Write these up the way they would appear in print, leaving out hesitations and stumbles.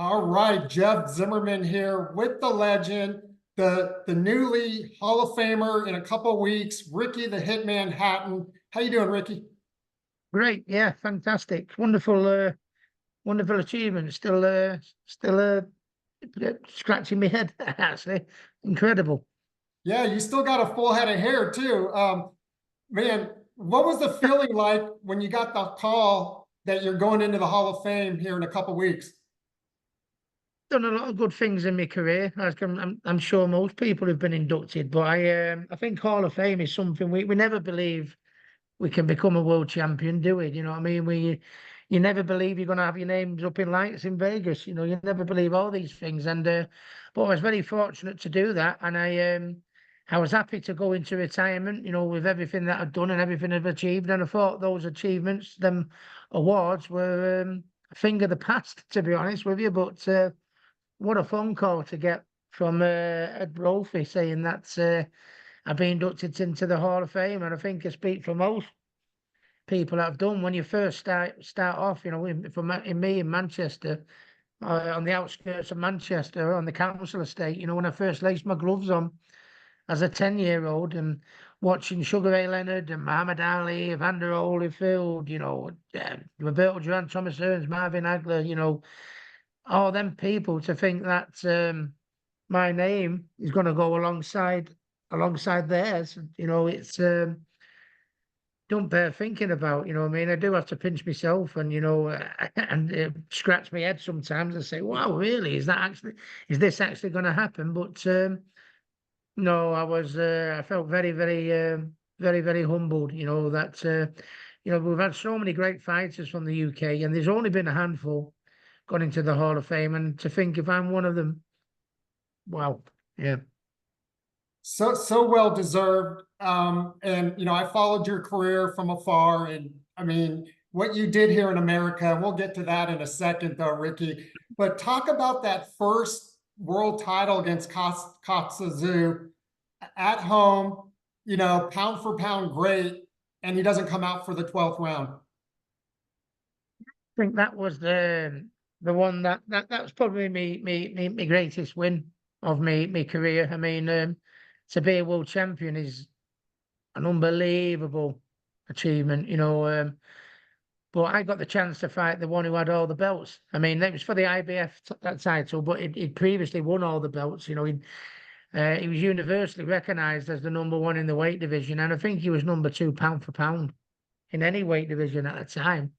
All right, Jeff Zimmerman here with the legend, the newly Hall of Famer in a couple weeks, Ricky the Hitman Hatton. How you doing, Ricky? Great, yeah, fantastic, wonderful achievement. Still scratching my head. Actually, incredible. Yeah, you still got a full head of hair too. Man, what was the feeling like when you got the call that you're going into the Hall of Fame here in a couple weeks? Done a lot of good things in my career. I'm sure most people have been inducted, but I think Hall of Fame is something we never believe we can become a world champion, do we? You know what I mean? You never believe you're going to have your names up in lights in Vegas. You know, you never believe all these things. And but I was very fortunate to do that, and I was happy to go into retirement. You know, with everything that I'd done and everything I've achieved, and I thought those achievements, them awards, were a thing of the past, to be honest with you. But what a phone call to get from Ed Brophy saying that I've been inducted into the Hall of Fame, and I think I speak for most people that have done. When you first start off, you know, in Manchester, on the outskirts of Manchester, on the council estate, you know, when I first laced my gloves on as a 10-year-old and watching Sugar Ray Leonard and Muhammad Ali, Evander Holyfield, you know, Roberto Duran, Thomas Hearns, Marvin Hagler, you know, all them people, to think that my name is going to go alongside theirs. You know, it's don't bear thinking about. You know what I mean? I do have to pinch myself, and you know, and scratch my head sometimes and say, "Wow, really? Is this actually going to happen?" But no, I felt very humbled. You know that you know, we've had so many great fighters from the UK, and there's only been a handful gone into the Hall of Fame, and to think if I'm one of them, wow, yeah. So well deserved. And you know, I followed your career from afar, and I mean, what you did here in America, and we'll get to that in a second, though, Ricky. But talk about that first world title against Kostya Tszyu at home. You know, pound for pound, great, and he doesn't come out for the 12th round. I think that was the one that was probably me greatest win of me career. I mean, to be a world champion is an unbelievable achievement, you know. But I got the chance to fight the one who had all the belts. I mean, it was for the IBF that title, but he'd previously won all the belts. You know, he was universally recognised as the #1 in the weight division, and I think he was #2 pound for pound in any weight division at the time.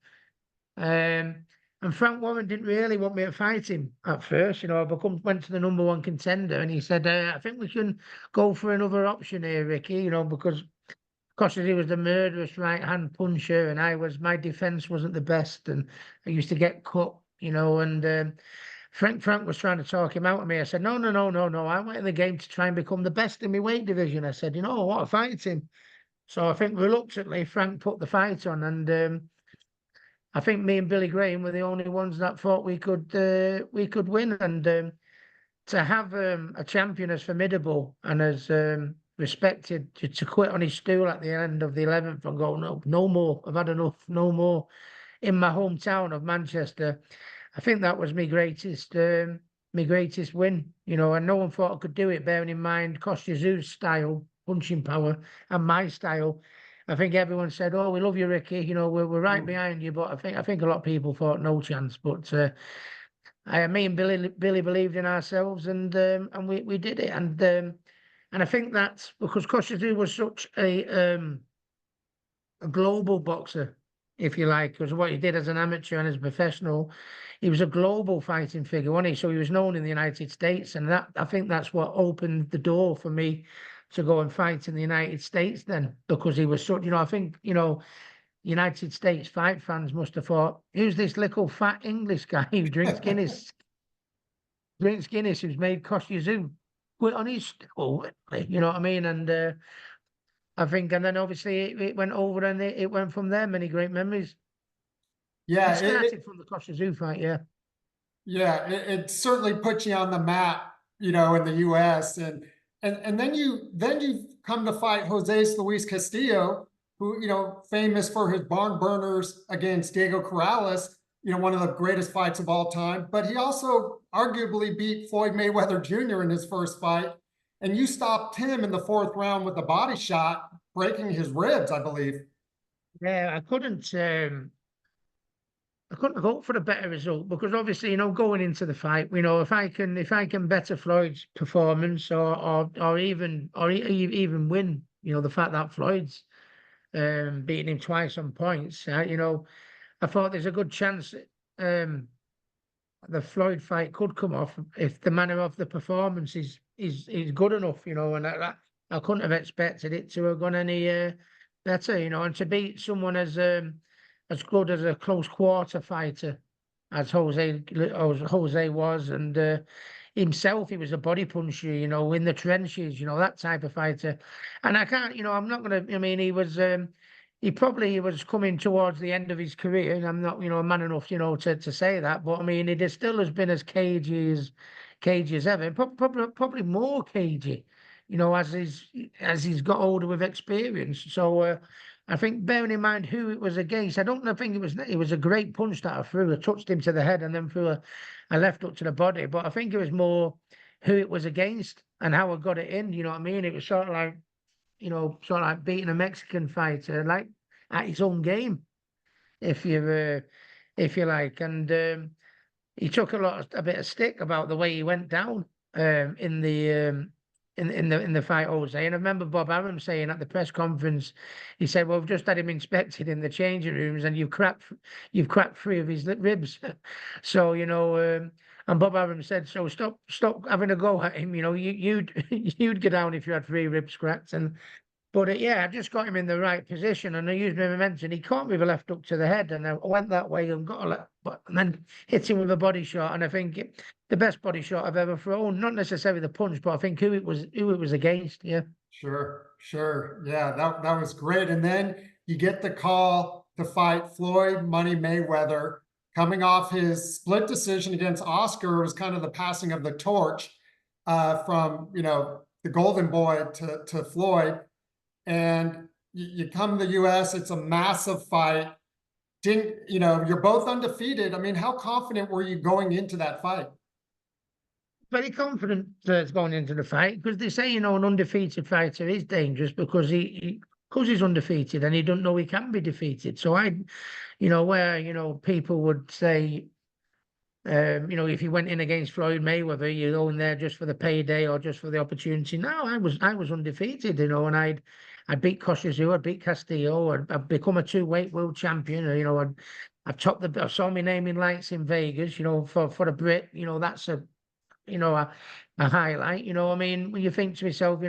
And Frank Warren didn't really want me to fight him at first. You know, I went to the #1 contender, and he said, "I think we can go for another option here, Ricky. You know, because he was the murderous right hand puncher, and my defense wasn't the best, and I used to get cut. You know, and Frank was trying to talk him out of me. I said, no. I went in the game to try and become the best in my weight division. I said, you know, I want to fight him. So I think reluctantly Frank put the fight on, and I think me and Billy Graham were the only ones that thought we could win. And to have a champion as formidable and as respected, to quit on his stool at the end of the 11th and go, no more, I've had enough, no more, in my hometown of Manchester. I think that was my greatest win, you know, and no one thought I could do it, bearing in mind Kostya Tszyu's style, punching power, and my style. I think everyone said, "Oh, we love you, Ricky. You know, we're right behind you." But I think a lot of people thought no chance. But me and Billy believed in ourselves, and we did it. And I think that's because Kostya Tszyu was such a global boxer, if you like, because what he did as an amateur and as a professional, he was a global fighting figure, wasn't he? So he was known in the United States, and that, I think that's what opened the door for me to go and fight in the United States then, because he was such, you know, I think, you know, United States fight fans must have thought, who's this little fat English guy who drinks Guinness, who's made Kostya Tszyu quit on his stool, you know what I mean? And I think, and then obviously it went over, and it went from there. Many great memories. Yeah, It started from the Kostya Tszyu fight, yeah. Yeah, it certainly puts you on the map, you know, in the US. And then you come to fight Jose Luis Castillo, who, you know, famous for his barn burners against Diego Corrales. one of the greatest fights of all time, but he also arguably beat Floyd Mayweather Jr. in his first fight. And you stopped him in the fourth round with a body shot, breaking his ribs, I believe. Yeah, I couldn't hope for a better result because obviously, going into the fight, if I can better Floyd's performance or even win, the fact that Floyd's beating him twice on points, I thought there's a good chance um the Floyd fight could come off if the manner of the performance is good enough, and I couldn't have expected it to have gone any better, and to beat someone as good as a close quarter fighter as Jose was, and himself, he was a body puncher, in the trenches, that type of fighter, and I can't, I'm not gonna. I mean, he probably was coming towards the end of his career, and I'm not, man enough, to say that. But I mean, it is still has been as cagey as ever. Probably more cagey, as he's got older with experience. So I think bearing in mind who it was against, I don't think it was a great punch that I threw. I touched him to the head and then threw a left hook to the body. But I think it was more who it was against and how I got it in. You know what I mean? It was sort of like beating a Mexican fighter, like at his own game, if you like. And he took a bit of stick about the way he went down in the fight, Jose. And I remember Bob Arum saying at the press conference, he said, "Well, we've just had him inspected in the changing rooms, and you've cracked 3 of his ribs." So and Bob Arum said, "So stop having a go at him. You'd get down if you had 3 ribs cracked." But yeah, I just got him in the right position, and I used my momentum. He caught me with a left hook to the head, and I went that way and and then hit him with a body shot. And I think the best body shot I've ever thrown. Not necessarily the punch, but I think who it was against. Yeah. Sure, sure. Yeah, that was great. And then you get the call to fight Floyd Money Mayweather, coming off his split decision against Oscar. It was kind of the passing of the torch from the Golden Boy to Floyd. And you come to the US, it's a massive fight. You're both undefeated. I mean, how confident were you going into that fight? Very confident going into the fight because they say, an undefeated fighter is dangerous because he's undefeated and he doesn't know he can be defeated. So where people would say, if he went in against Floyd Mayweather, you're going there just for the payday or just for the opportunity. No, I was undefeated, and I'd beat Kostya Tszyu, I'd beat Castillo, I'd become a 2-weight world champion. I saw my name in lights in Vegas, for a Brit, that's a highlight. I mean, when you think to yourself,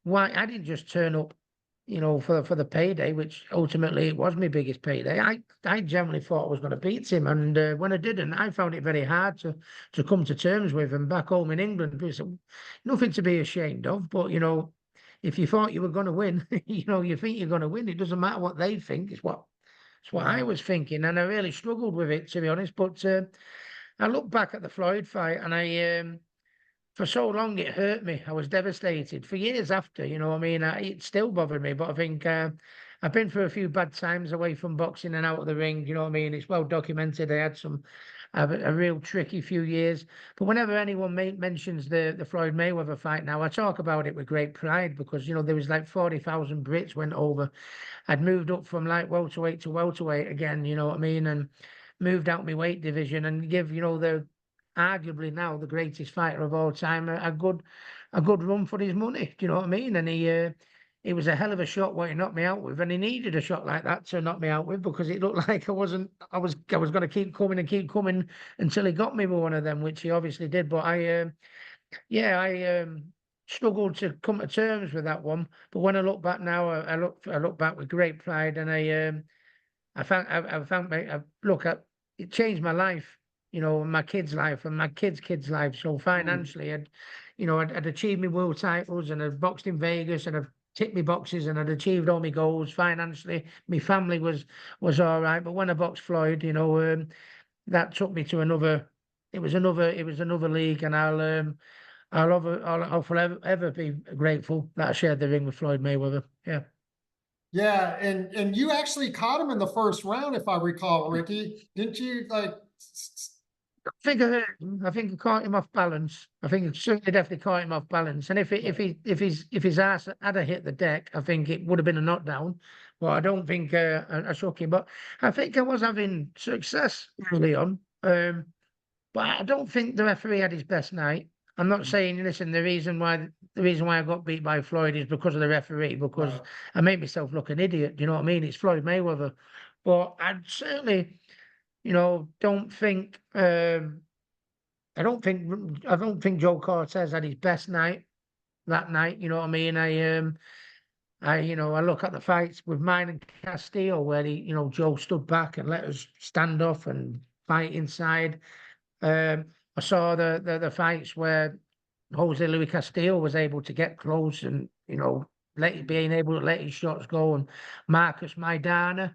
why I didn't just turn up, for the payday, which ultimately it was my biggest payday. I generally thought I was going to beat him, and when I didn't, I found it very hard to come to terms with him back home in England. It's nothing to be ashamed of, but if you thought you were going to win, you think you're going to win. It doesn't matter what they think. It's what I was thinking, and I really struggled with it, to be honest. But I look back at the Floyd fight, and for so long it hurt me. I was devastated for years after. I mean, it still bothered me. But I think I've been through a few bad times away from boxing and out of the ring. You know what I mean? It's well documented. I had a real tricky few years. But whenever anyone mentions the Floyd Mayweather fight now, I talk about it with great pride because there was like 40,000 Brits went over. I'd moved up from like welterweight to welterweight again. You know what I mean? And moved out my weight division and give the arguably now the greatest fighter of all time a good run for his money. Do you know what I mean? And he was a hell of a shot what he knocked me out with, and he needed a shot like that to knock me out with because it looked like I was going to keep coming until he got me with one of them, which he obviously did. But I struggled to come to terms with that one. But when I look back now, I look back with great pride, and it changed my life, my kids' life and my kids' life. So financially, I'd achieved my world titles and I'd boxed in Vegas and I've ticked my boxes and I'd achieved all my goals financially. My family was all right, but when I boxed Floyd, that took me to another. It was another league, and I'll forever be grateful that I shared the ring with Floyd Mayweather. Yeah. Yeah, and you actually caught him in the first round, if I recall, Ricky. Didn't you like I think I hurt him. I think I caught him off balance. I think I certainly definitely caught him off balance. And if his ass had a hit the deck, I think it would have been a knockdown. But I don't think I shook him. But I think I was having success early on. But I don't think the referee had his best night. I'm not saying, listen, the reason why I got beat by Floyd is because of the referee, because right, I made myself look an idiot. Do you know what I mean? It's Floyd Mayweather. But I certainly, don't think I don't think Joe Cortez had his best night that night. You know what I mean? I look at the fights with mine and Castillo where Joe stood back and let us stand off and fight inside. I saw the fights where Jose Luis Castillo was able to get close and being able to let his shots go, and Marcus Maidana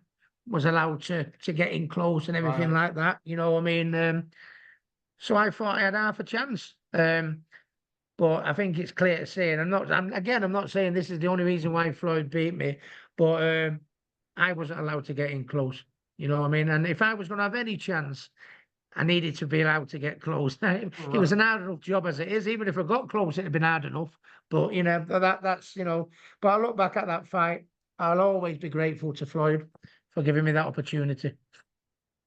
was allowed to get in close and everything right. like that. You know what I mean? So I thought I had half a chance. But I think it's clear to say, and I'm not saying this is the only reason why Floyd beat me, but I wasn't allowed to get in close. You know what I mean? And if I was going to have any chance, I needed to be allowed to get close. It was Right. an hard enough job as it is. Even if I got close, it'd have been hard enough. But that's. But I look back at that fight. I'll always be grateful to Floyd for giving me that opportunity.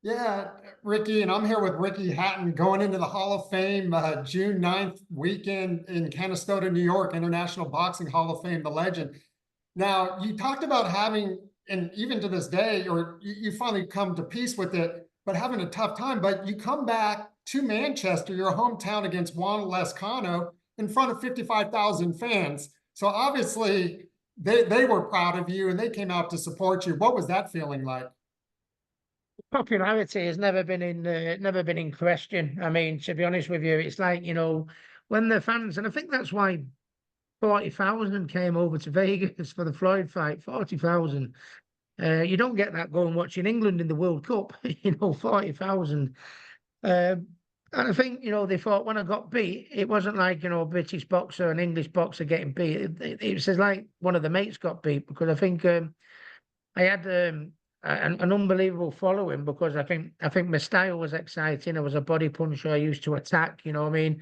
Yeah, Ricky, and I'm here with Ricky Hatton going into the Hall of Fame June 9th weekend in Canastota, New York, International Boxing Hall of Fame, the legend. Now, you talked about having, and even to this day, or you finally come to peace with it, but having a tough time. But you come back to Manchester, your hometown, against Juan Lescano in front of 55,000 fans. So obviously, they were proud of you and they came out to support you. What was that feeling like? Popularity has never been in question. I mean, to be honest with you, it's like when the fans, and I think that's why 40,000 came over to Vegas for the Floyd fight. 40,000. You don't get that going watching England in the World Cup. 40,000. And I think they thought when I got beat, it wasn't like a British boxer, an English boxer getting beat. It was just like one of the mates got beat, because I think I had an unbelievable following, because I think my style was exciting. I was a body puncher. I used to attack. You know what I mean?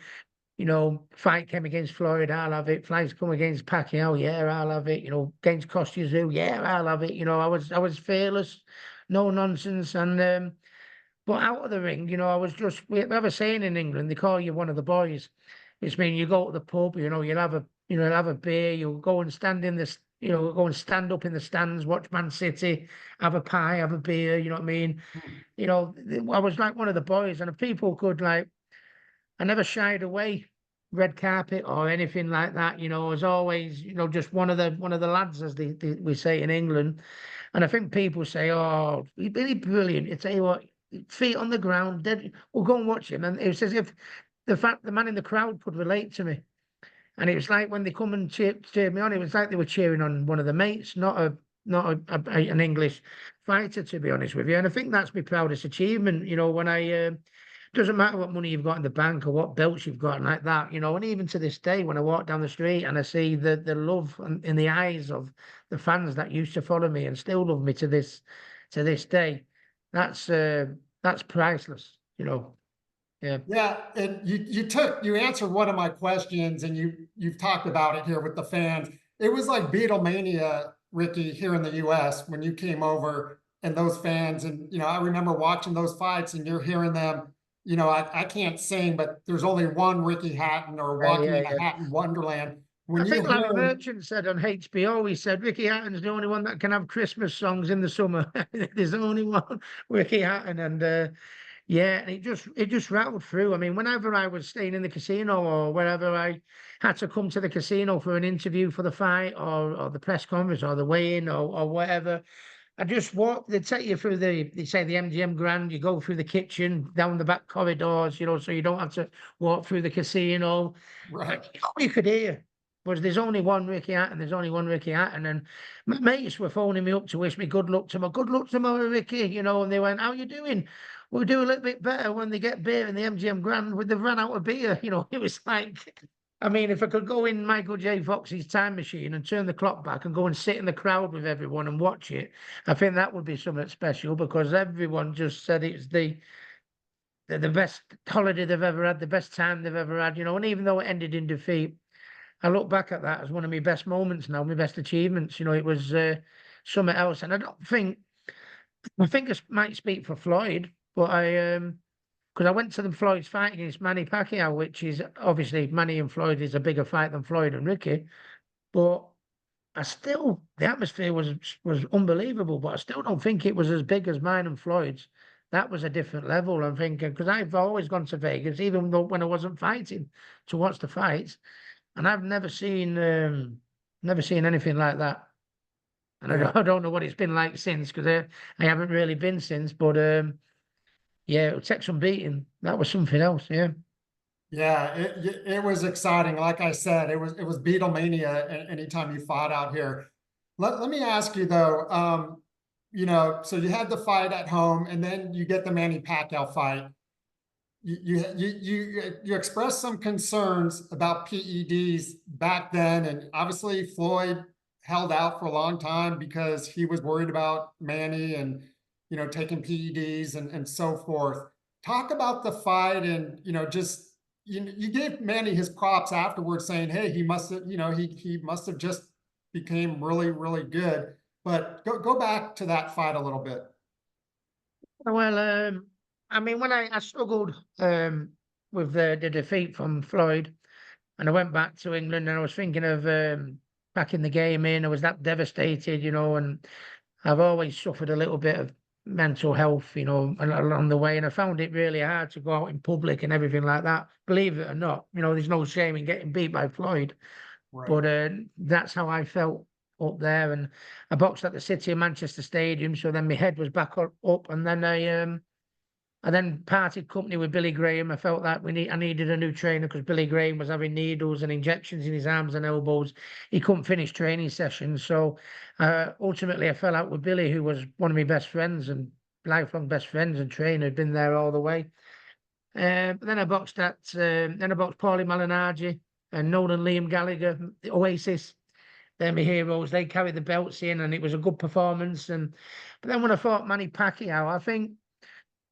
Fight came against Floyd, I'll have it. Fights come against Pacquiao, yeah, I'll have it. Against Kostya Tszyu, yeah, I'll have it. I was fearless, no nonsense. And but out of the ring, we have a saying in England, they call you one of the boys. Which means you go to the pub, you'll have a beer, you'll go and stand in this, go and stand up in the stands, watch Man City, have a pie, have a beer, you know what I mean? I was like one of the boys, and if people could I never shied away, red carpet or anything like that. I was always, just one of the lads, as we say in England. And I think people say, "Oh, he's really brilliant." You tell you what, feet on the ground, dead. Well, go and watch him, and it was as if the man in the crowd could relate to me. And it was like when they come and cheered me on, it was like they were cheering on one of the mates, not an English fighter, to be honest with you. And I think that's my proudest achievement. When I doesn't matter what money you've got in the bank or what belts you've got and like that. And even to this day, when I walk down the street and I see the love in the eyes of the fans that used to follow me and still love me to this day, that's priceless. Yeah. Yeah, and you answered one of my questions, and you've talked about it here with the fans. It was like Beatlemania, Ricky, here in the U.S. when you came over, and those fans, and I remember watching those fights, and you're hearing them. I can't sing, but there's only one Ricky Hatton, or walking Yeah, in a yeah. Hatton Wonderland. I When you think Larry hear him, Merchant said on HBO, he said Ricky Hatton's the only one that can have Christmas songs in the summer. There's only one Ricky Hatton, and yeah, and it just rattled through. I mean, whenever I was staying in the casino or wherever I had to come to the casino for an interview for the fight or the press conference or the weigh-in or whatever, I just walk. They take you through they say the MGM Grand. You go through the kitchen, down the back corridors, so you don't have to walk through the casino. And right, all you could hear was there's only one Ricky Hatton, there's only one Ricky Hatton. And my mates were phoning me up to wish me good luck tomorrow, Ricky, and they went, "How you doing?" We'll do a little bit better when they get beer in the MGM Grand. They've run out of beer, it was like I mean, if I could go in Michael J. Fox's time machine and turn the clock back and go and sit in the crowd with everyone and watch it, I think that would be something special because everyone just said it's the best holiday they've ever had, the best time they've ever had, you know. And even though it ended in defeat, I look back at that as one of my best moments now, my best achievements. You know, it was something else. And I think I might speak for Floyd, but because I went to the Floyd's fight against Manny Pacquiao, which is obviously Manny and Floyd is a bigger fight than Floyd and Ricky, but the atmosphere was unbelievable, but I still don't think it was as big as mine and Floyd's. That was a different level. I'm thinking because I've always gone to Vegas, even though when I wasn't fighting, to watch the fights, and I've never seen anything like that. And Yeah. I don't know what it's been like since because I haven't really been since. But yeah, it took some beating. That was something else. Yeah. Yeah, it was exciting. Like I said, it was Beatlemania anytime you fought out here. Let me ask you though, you know, so you had the fight at home, and then you get the Manny Pacquiao fight. You expressed some concerns about PEDs back then, and obviously Floyd held out for a long time because he was worried about Manny and taking PEDs and so forth. Talk about the fight, and just you gave Manny his props afterwards, saying, "Hey, he must have he must have just became really really good." But go back to that fight a little bit. Well, I mean, when I struggled with the defeat from Floyd, and I went back to England, and I was thinking of packing the game in. I was that devastated, you know, and I've always suffered a little bit of mental health, you know, along the way, and I found it really hard to go out in public and everything like that. Believe it or not, you know, there's no shame in getting beat by Floyd, Right. but that's how I felt up there. And I boxed at the City of Manchester Stadium, so then my head was back up, and then I then parted company with Billy Graham. I felt that I needed a new trainer because Billy Graham was having needles and injections in his arms and elbows. He couldn't finish training sessions. So ultimately, I fell out with Billy, who was one of my best friends and lifelong best friends and trainer, had been there all the way. Then I boxed Paulie Malignaggi and Nolan Liam Gallagher, the Oasis. They're my heroes. They carried the belts in, and it was a good performance. But then when I fought Manny Pacquiao, I think.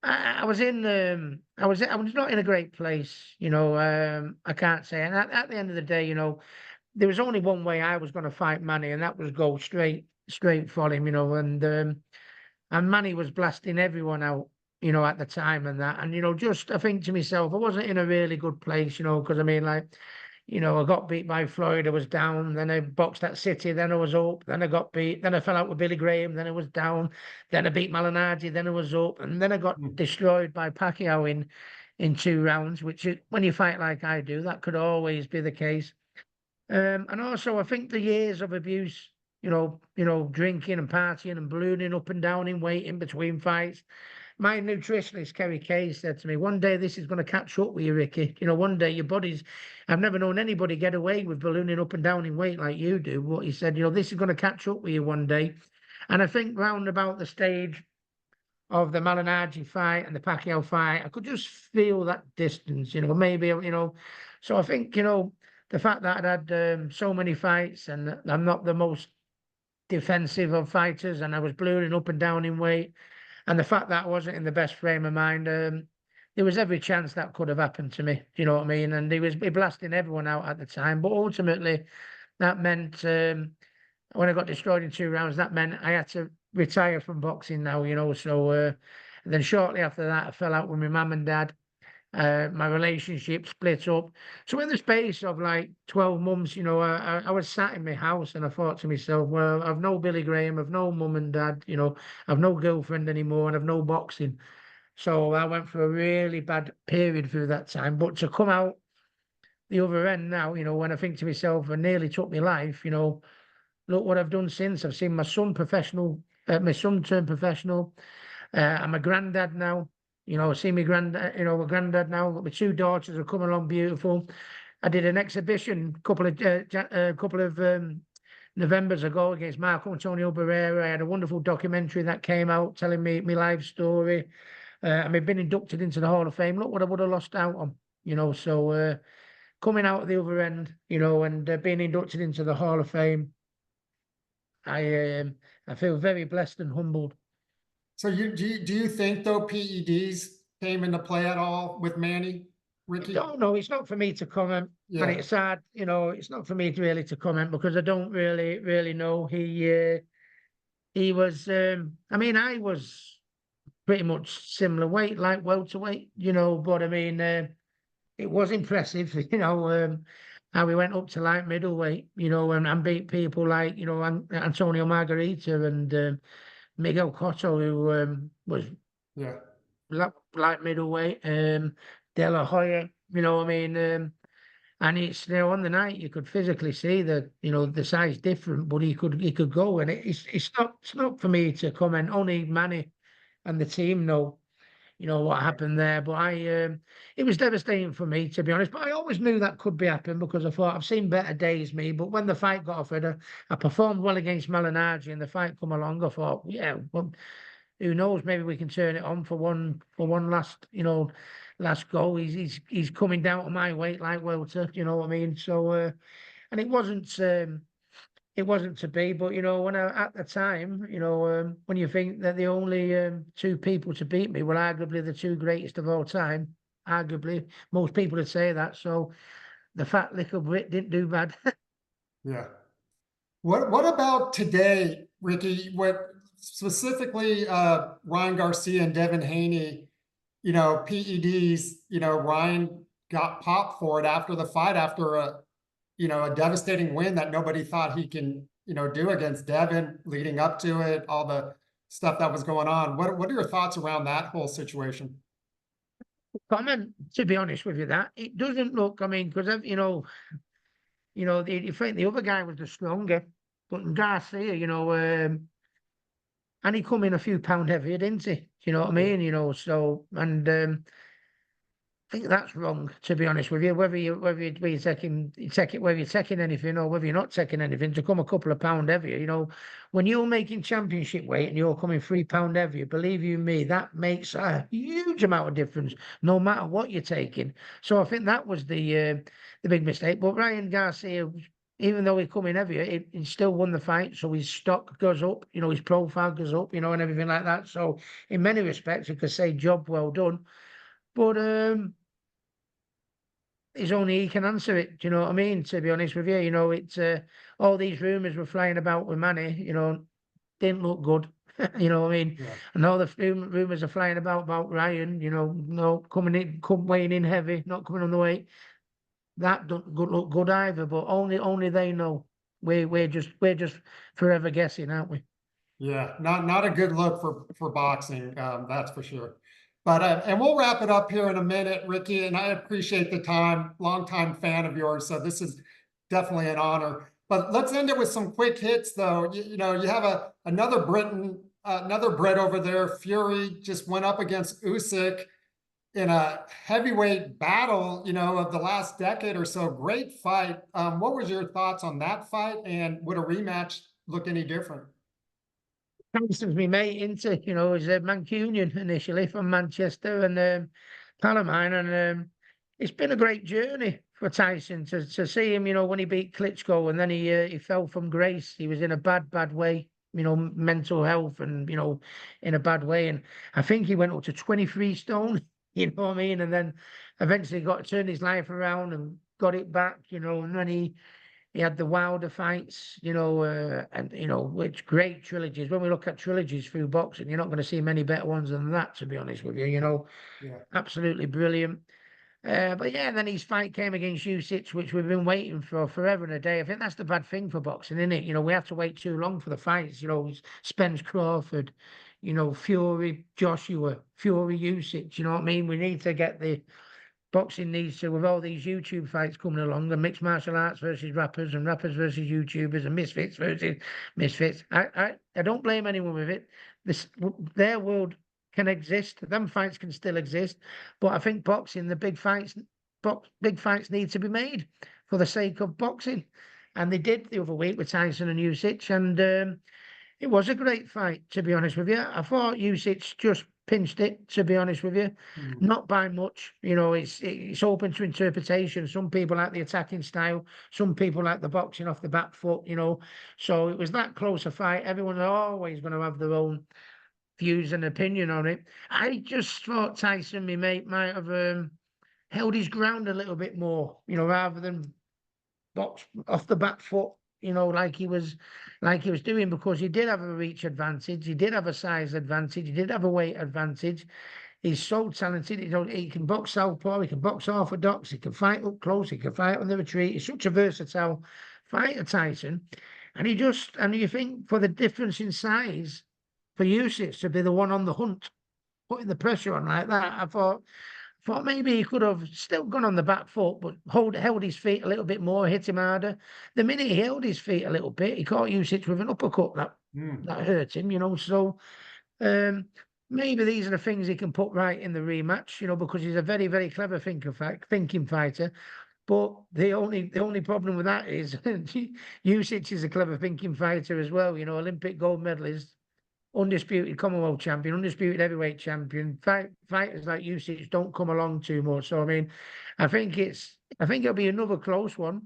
I was I was not in a great place, you know. I can't say. And at the end of the day, you know, there was only one way I was going to fight Manny, and that was go straight for him, you know. And Manny was blasting everyone out, you know, at the time and that. And you know, just I think to myself, I wasn't in a really good place, you know, because I mean, like, you know, I got beat by Floyd, I was down, then I boxed at City, then I was up, then I got beat, then I fell out with Billy Graham, then I was down, then I beat Malignaggi, then I was up, and then I got destroyed by Pacquiao in 2 rounds, which is, when you fight like I do, that could always be the case. And also I think the years of abuse, drinking and partying and ballooning up and down in weight in between fights. My nutritionist, Kerry Kay, said to me, one day this is going to catch up with you, Ricky. You know, one day your body's, I've never known anybody get away with ballooning up and down in weight like you do. But he said, you know, this is going to catch up with you one day. And I think round about the stage of the Malignaggi fight and the Pacquiao fight, I could just feel that distance, you know, maybe, you know. So I think, you know, the fact that I'd had so many fights and I'm not the most defensive of fighters and I was ballooning up and down in weight, and the fact that I wasn't in the best frame of mind, there was every chance that could have happened to me. You know what I mean? And he was blasting everyone out at the time. But ultimately, that meant when I got destroyed in 2 rounds, that meant I had to retire from boxing now. You know, so then shortly after that, I fell out with my mum and dad. My relationship split up. So in the space of like 12 months, you know, I was sat in my house and I thought to myself, well, I've no Billy Graham, I've no mum and dad, you know, I've no girlfriend anymore and I've no boxing. So I went through a really bad period through that time. But to come out the other end now, you know, when I think to myself, I nearly took my life, you know, look what I've done since. I've seen my son my son turn professional. I'm a granddad now. You know, see me granddad, you know, a granddad now. My 2 daughters are coming along beautiful. I did an exhibition couple of Novembers ago against Marco Antonio Barrera. I had a wonderful documentary that came out telling me my life story. And I've been inducted into the Hall of Fame. Look what I would have lost out on, you know. So coming out of the other end, and being inducted into the Hall of Fame, I feel very blessed and humbled. So do you think though PEDs came into play at all with Manny, Ricky? Don't know. It's not for me to comment, and Yeah, it's sad. It's not for me to really to comment because I don't really know. He was. I mean, I was pretty much similar weight, like welterweight. But I mean, it was impressive. How we went up to light middleweight. And beat people like Antonio Margarita and Miguel Cotto, who was yeah, light middleweight. De La Hoya. I mean. And it's on the night you could physically see that the size different, but he could go, and it's not for me to comment. Only Manny and the team know what happened there. But it was devastating for me, to be honest. But I always knew that could be happening because I thought I've seen better days, me. But when the fight got offered, I performed well against Malignaggi, and the fight come along. I thought, yeah, well, who knows? Maybe we can turn it on for one last go. He's coming down to my weight like welter. You know what I mean? So and it wasn't to be. But when at the time, when you think that the only two people to beat me were arguably the two greatest of all time, arguably most people would say that. So the fat little Brit didn't do bad. yeah. What about today, Ricky? What specifically Ryan Garcia and Devin Haney, PEDs, Ryan got popped for it after the fight, after a devastating win that nobody thought he can, do against Devin leading up to it, all the stuff that was going on. What are your thoughts around that whole situation? Comment, to be honest with you, that it doesn't look. I mean, because you think the other guy was the stronger, but Garcia, and he come in a few pound heavier, didn't he? You know what I Yeah. mean? So and I think that's wrong, to be honest with you. Whether you're whether you're taking anything or whether you're not taking anything, to come a couple of pound heavier, when you're making championship weight and you're coming 3 pound heavier, believe you me, that makes a huge amount of difference, no matter what you're taking. So I think that was the big mistake. But Ryan Garcia, even though he come in heavier, he still won the fight. So his stock goes up, his profile goes up, and everything like that. So in many respects, you could say job well done. But it's only he can answer it. Do you know what I mean? To be honest with you, it's all these rumors were flying about with Manny. Didn't look good. You know what I mean? Yeah. And all the rumors are flying about Ryan. No coming in, weighing in heavy, not coming on the weight. That don't look good either. But only they know. We're just forever guessing, aren't we? Yeah, not a good look for boxing, that's for sure. But and we'll wrap it up here in a minute, Ricky. And I appreciate the time, longtime fan of yours. So this is definitely an honor. But let's end it with some quick hits, though. You have another Briton, another Brit over there. Fury just went up against Usyk in a heavyweight battle, of the last decade or so. Great fight. What was your thoughts on that fight? And would a rematch look any different? Tyson's my mate, isn't he? He's a Mancunian initially from Manchester and pal of mine. And it's been a great journey for Tyson to see him, when he beat Klitschko and then he fell from grace. He was in a bad way, mental health and, in a bad way. And I think he went up to 23 stone, you know what I mean? And then eventually got to turn his life around and got it back, and then he had the Wilder fights, and which great trilogies. When we look at trilogies through boxing, you're not going to see many better ones than that, to be honest with you. Yeah. Absolutely brilliant. But yeah, then his fight came against Usyk, which we've been waiting for forever and a day. I think that's the bad thing for boxing, isn't it? We have to wait too long for the fights. Spence Crawford, Fury, Joshua, Fury, Usyk. You know what I mean? We need to get the boxing needs to, with all these YouTube fights coming along, and mixed martial arts versus rappers, and rappers versus YouTubers, and misfits versus misfits. I don't blame anyone with it. Their world can exist. Them fights can still exist, but I think boxing, the big fights need to be made for the sake of boxing, and they did the other week with Tyson and Usyk, and it was a great fight, to be honest with you. I thought Usyk just pinched it, to be honest with you. Mhm. Not by much. You know, it's open to interpretation. Some people like the attacking style. Some people like the boxing off the back foot, you know. So it was that close a fight. Everyone's always going to have their own views and opinion on it. I just thought Tyson, my mate, might have held his ground a little bit more, you know, rather than box off the back foot, you know, like he was doing, because he did have a reach advantage, he did have a size advantage, he did have a weight advantage. He's so talented. You know, he can box southpaw, he can box orthodox, he can fight up close, he can fight on the retreat. He's such a versatile fighter, Tyson. And you think for the difference in size, for Usyk to be the one on the hunt, putting the pressure on like that, I thought maybe he could have still gone on the back foot, but held his feet a little bit more, hit him harder. The minute he held his feet a little bit, he caught Usyk with an uppercut that hurt him, you know. So um, maybe these are the things he can put right in the rematch, you know, because he's a very, very clever thinking fighter. But the only problem with that is Usyk is a clever thinking fighter as well, you know, Olympic gold medalist, undisputed Commonwealth champion, undisputed heavyweight champion. Fighters like Usyk don't come along too much. So I mean, I think it'll be another close one,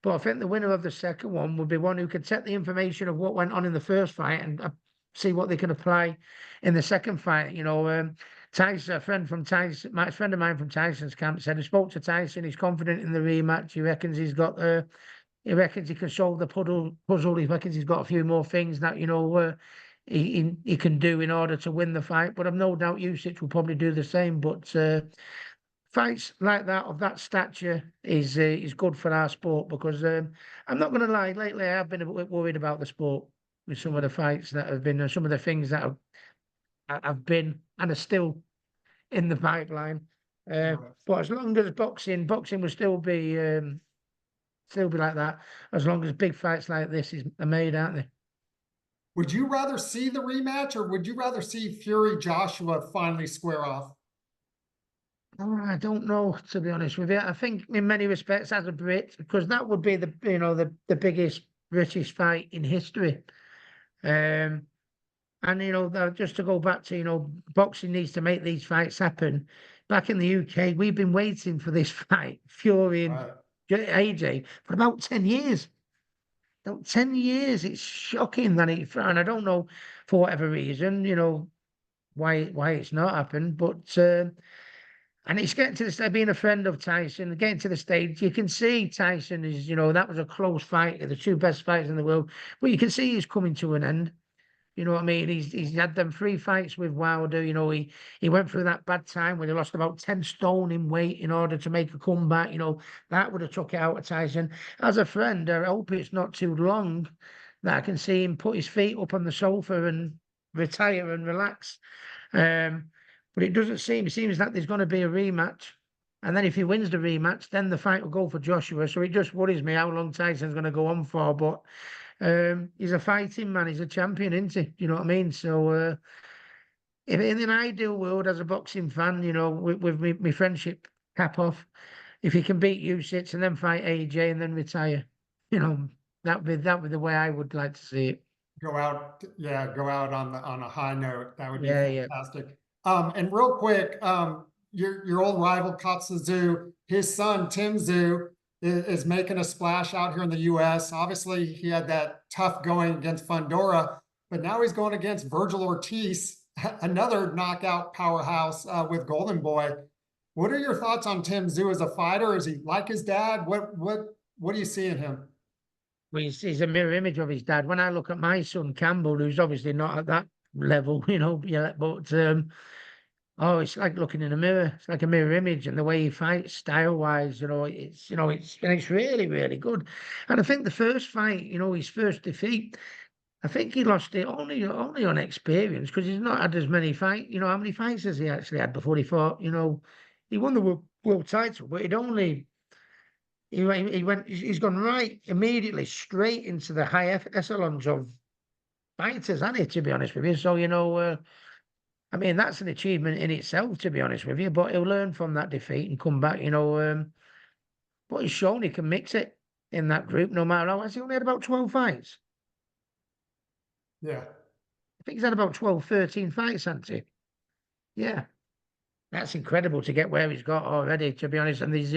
but I think the winner of the second one would be one who could take the information of what went on in the first fight and see what they can apply in the second fight. You know, Tyson, a friend from Tyson, my friend of mine from Tyson's camp said he spoke to Tyson. He's confident in the rematch. He reckons he's got he reckons he can solve the puzzle. He reckons he's got a few more things that, you know, he can do in order to win the fight. But I've no doubt Usyk will probably do the same. But fights like that of that stature is good for our sport, because I'm not going to lie. Lately, I have been a bit worried about the sport with some of the fights that have been, some of the things that have been and are still in the pipeline. But as long as boxing will still be like that, as long as big fights like this are made, aren't they? Would you rather see the rematch, or would you rather see Fury Joshua finally square off? Oh, I don't know, to be honest with you. I think in many respects, as a Brit, because that would be the biggest British fight in history. Um, and just to go back to, boxing needs to make these fights happen. Back in the UK, we've been waiting for this fight, Fury and Right. AJ, for about 10 years. About 10 years. It's shocking that and I don't know, for whatever reason, why it's not happened, but and it's getting to the stage, being a friend of Tyson, getting to the stage, you can see Tyson is, that was a close fight, the two best fighters in the world, but you can see he's coming to an end. You know what I mean? He's had them 3 fights with Wilder. He went through that bad time when he lost about 10 stone in weight in order to make a comeback. That would have took it out of Tyson. As a friend, I hope it's not too long that I can see him put his feet up on the sofa and retire and relax. But it doesn't seem. It seems like there's going to be a rematch. And then if he wins the rematch, then the fight will go for Joshua. So it just worries me how long Tyson's going to go on for. But he's a fighting man. He's a champion, isn't he? You know what I mean? So if in an ideal world, as a boxing fan, with my friendship cap off, if he can beat Usyk and then fight AJ and then retire, that would be the way I would like to see it. Go out, yeah, go out on a high note. That would be Yeah, yeah. fantastic. And real quick, your old rival Kostya Tszyu, his son Tim Tszyu is making a splash out here in the U.S. Obviously, he had that tough going against Fundora, but now he's going against Vergil Ortiz, another knockout powerhouse with Golden Boy. What are your thoughts on Tim Tszyu as a fighter? Is he like his dad? What do you see in him? Well, he's a mirror image of his dad. When I look at my son Campbell, who's obviously not at that level, yeah, but oh, it's like looking in a mirror. It's like a mirror image, and the way he fights, style-wise, it's really, really good. And I think the first fight, his first defeat, I think he lost it only on experience, because he's not had as many fights. How many fights has he actually had before he fought? He won the world title, but he's gone right immediately straight into the high echelons of fighters, hasn't he? To be honest with you, so I mean, that's an achievement in itself, to be honest with you. But he'll learn from that defeat and come back. But he's shown he can mix it in that group, no matter how. Has he only had about 12 fights? Yeah. I think he's had about 12, 13 fights, hasn't he? Yeah, that's incredible to get where he's got already, to be honest. And he's,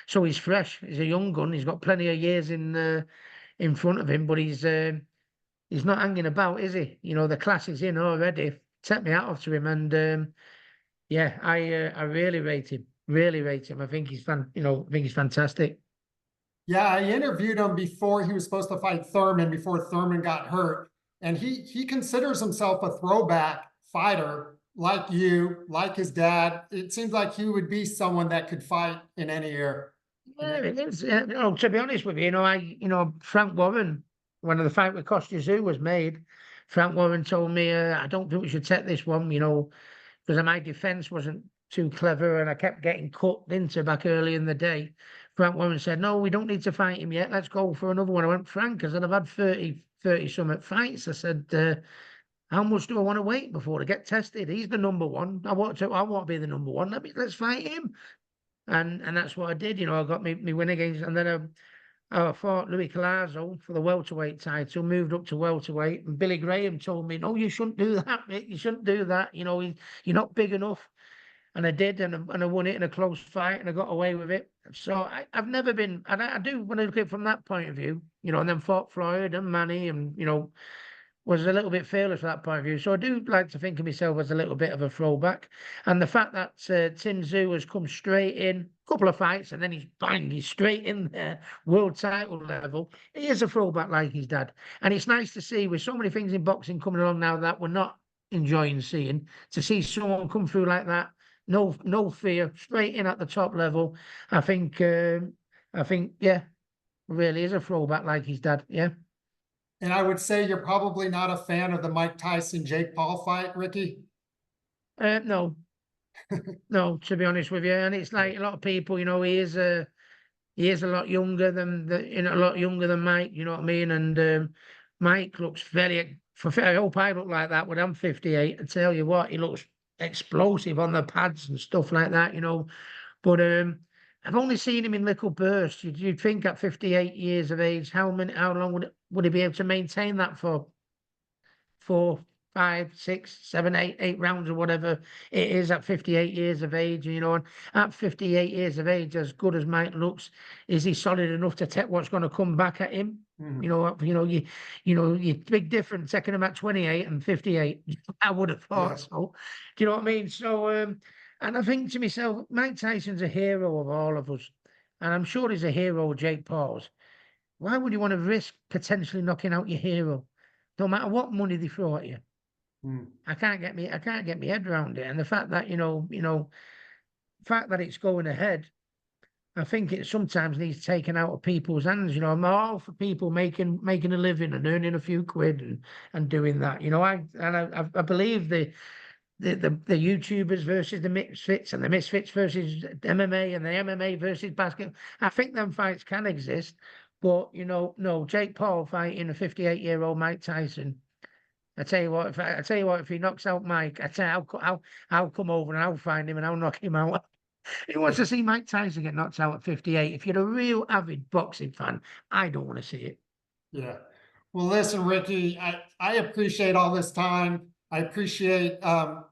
so he's fresh. He's a young gun. He's got plenty of years in front of him, but he's not hanging about, is he? The class is in already. Take me out of to him, and yeah, I really rate him. Really rate him. I think I think he's fantastic. Yeah, I interviewed him before he was supposed to fight Thurman, before Thurman got hurt. And he considers himself a throwback fighter, like you, like his dad. It seems like he would be someone that could fight in any era. Yeah, it is. To be honest with you, Frank Warren, when the fight with Kostya Tszyu was made, Frank Warren told me, I don't think we should take this one, because my defense wasn't too clever and I kept getting cut into back early in the day. Frank Warren said, no, we don't need to fight him yet. Let's go for another one. I went, Frank, I said, I've had 30 some fights. I said, how much do I want to wait before to get tested? He's the number one. I want to be the number one. Let's fight him. And that's what I did. I got me win against, and then I fought Louis Collazo for the welterweight title, moved up to welterweight, and Billy Graham told me, no, you shouldn't do that, Mick. You shouldn't do that. You're not big enough. And I did, and I won it in a close fight, and I got away with it. So I've never been, and I do, when I look at it from that point of view, and then fought Floyd and Manny, and was a little bit fearless from that point of view. So I do like to think of myself as a little bit of a throwback. And the fact that Tim Tszyu has come straight in, a couple of fights, and then he's straight in there, world title level. He is a throwback like his dad. And it's nice to see, with so many things in boxing coming along now that we're not enjoying seeing, to see someone come through like that, no fear, straight in at the top level. I think, yeah, really is a throwback like his dad. Yeah. And I would say you're probably not a fan of the Mike Tyson Jake Paul fight, Ricky. No, no, to be honest with you, and it's like a lot of people, he is a lot younger than a lot younger than Mike. You know what I mean? And Mike looks very. I hope I look like that when I'm 58. I tell you what, he looks explosive on the pads and stuff like that. But I've only seen him in little bursts. You'd think at 58 years of age, how long would he be able to maintain that for 4, 5, 6, 7, 8 rounds or whatever it is at 58 years of age? And at 58 years of age, as good as Mike looks, is he solid enough to take what's going to come back at him? You big difference taking him at 28 and 58. I would have thought so. Do you know what I mean? So, and I think to myself, Mike Tyson's a hero of all of us. And I'm sure he's a hero of Jake Paul's. Why would you want to risk potentially knocking out your hero? No matter what money they throw at you. I can't get my head around it. And the fact that, fact that it's going ahead, I think it sometimes needs taken out of people's hands. I'm all for people making a living and earning a few quid and doing that. I believe the YouTubers versus the misfits, and the misfits versus MMA, and the MMA versus basketball. I think them fights can exist, but no, Jake Paul fighting a 58-year-old Mike Tyson. I tell you what, if he knocks out Mike, I'll come over and I'll find him and I'll knock him out. Who wants to see Mike Tyson get knocked out at 58? If you're a real avid boxing fan, I don't want to see it. Yeah. Well, listen, Ricky, I appreciate all this time. I appreciate, the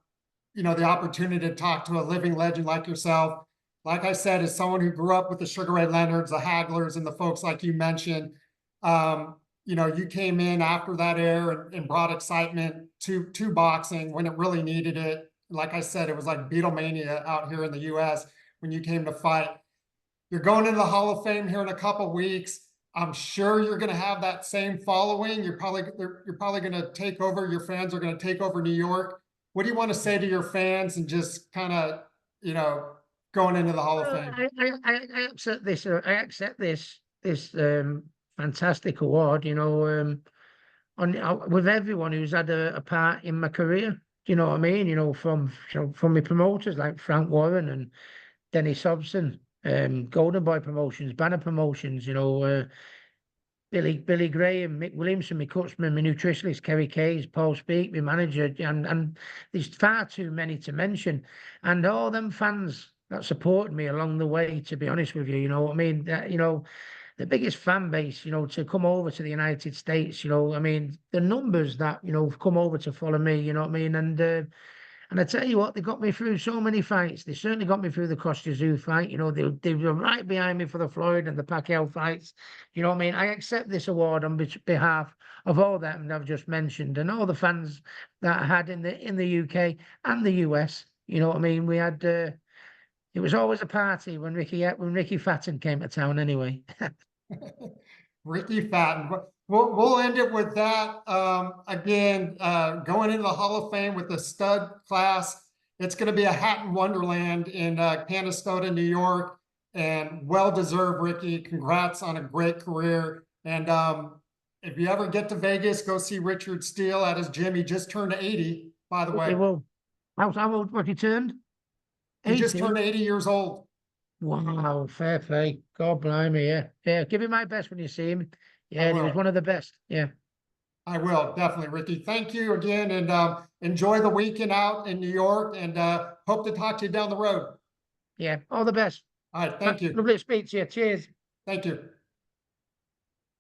opportunity to talk to a living legend like yourself. Like I said, as someone who grew up with the Sugar Ray Leonards, the Haglers, and the folks like you mentioned, you came in after that era and brought excitement to boxing when it really needed it. Like I said, it was like Beatlemania out here in the US when you came to fight. You're going into the Hall of Fame here in a couple weeks. I'm sure you're going to have that same following. You're probably going to take over. Your fans are going to take over New York. What do you want to say to your fans and just kind of, going into the Hall of Fame? I accept this. I accept this fantastic award. With everyone who's had a part in my career. You know what I mean? From my promoters like Frank Warren and Dennis Hobson, Golden Boy Promotions, Banner Promotions, Billy Graham, Mick Williamson, my coachman, my nutritionist, Kerry Kays, Paul Speak, my manager, and there's far too many to mention. And all them fans that supported me along the way, to be honest with you, you know what I mean? The biggest fan base, to come over to the United States, I mean, the numbers that, have come over to follow me, you know what I mean? And And I tell you what, they got me through so many fights. They certainly got me through the Kostya Tszyu fight. You know, they were right behind me for the Floyd and the Pacquiao fights. You know what I mean? I accept this award on behalf of all that I've just mentioned and all the fans that I had in the UK and the US. You know what I mean? We had it was always a party when Ricky Hatton came to town anyway. Ricky Hatton. We'll end it with that. Again, going into the Hall of Fame with the stud class. It's going to be a Hatton Wonderland in Canastota, New York, and well-deserved, Ricky. Congrats on a great career. And if you ever get to Vegas, go see Richard Steele at his gym. He just turned 80, by the way. He will. How old was he turned? He just 80? turned 80 years old. Wow, fair play. God blimey, yeah. Yeah, give him my best when you see him. Yeah, he was one of the best. Yeah. I will, definitely, Ricky. Thank you again, and enjoy the weekend out in New York, and hope to talk to you down the road. Yeah, all the best. All right, thank you. Lovely to speak to you. Cheers. Thank you.